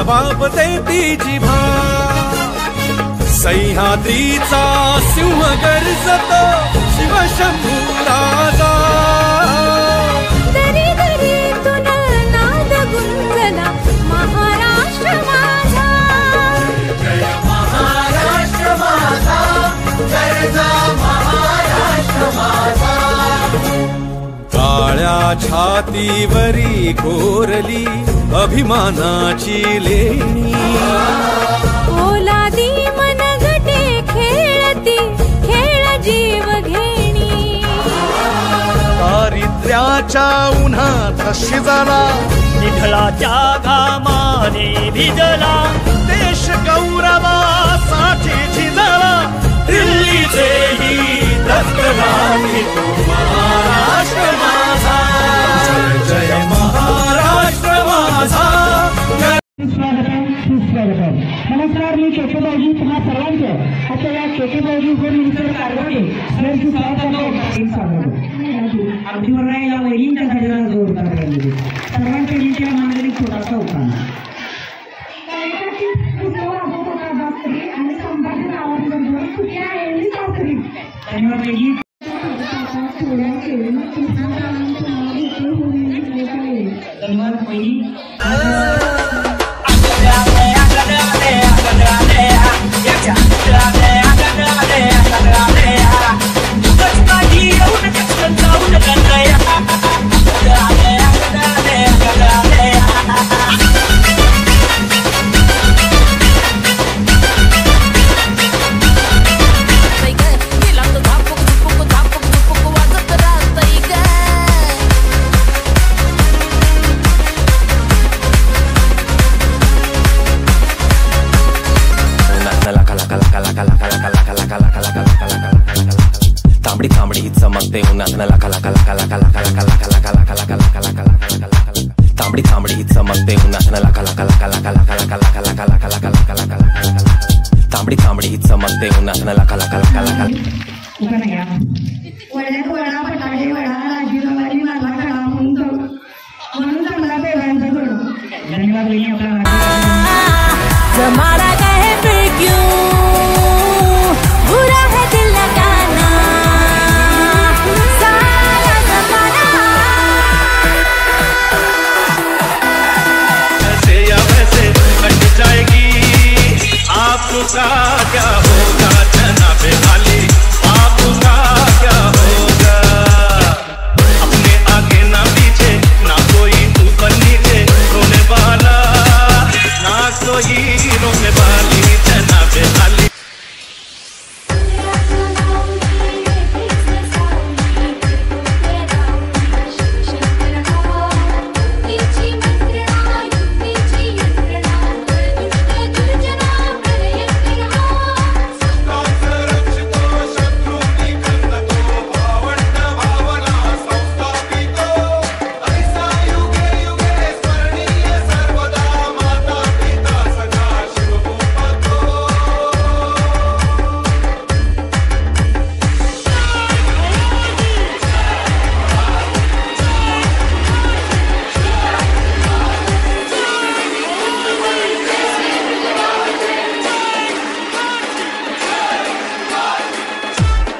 जबाब देती जिभा सह्याद्रीचा सिंह गर्जतो शिवशंभू राजा दरी दरीतून नाद गुंजला महाराष्ट्र माझा जय महाराष्ट्र माझा जय महाराष्ट्र माझा काळ्या छातीवरी कोरली अभिमानाची लेणी ओलादी मनगटे खेळती खेळ जीव घेणी दारिद्र्याच्या उन्हात शिजला विठ्ठलाच्या घामाने भिजला देश गौरवासाठी झिजला दिल्लीचेही दत्तनामी तो महाराष्ट्र माझा जय जय महाराष्ट्र माझा सुस्वागतम नमस्कार। मी केकेबाजी तुम्हा सर्वांचं आता या केकेबाजी होम मिनिस्टर कारभारी यांची अगदीवर नाही या वहिनींच्या घडीला जोर करण्यामध्ये सर्वांच्या रीतीला मानलेली छोटासा उखाणा धन्यवाद वहिनी। धन्यवाद वहिनी। तांबडी तांबडी चमकते उन्हात लका लका लका लका लका लका लका लका लका लका लका लका लका लका तांबडी तांबडी चमकते उन्हात लका लका लका लका लका लका लका लका लका लका लका लका लका तांबडी तांबडी चमकते उन्हात लका लका लका लका वळण्यात वळा फटाके वळा राजीवाली माझा खडा म्हणून चांगला बेगांचा घडो। धन्यवाद वहिनी। आपला जमाना कहे फिर क्यों बुरा है दिल लगाना सारा जमाना ऐसे या वैसे कट जाएगी आपका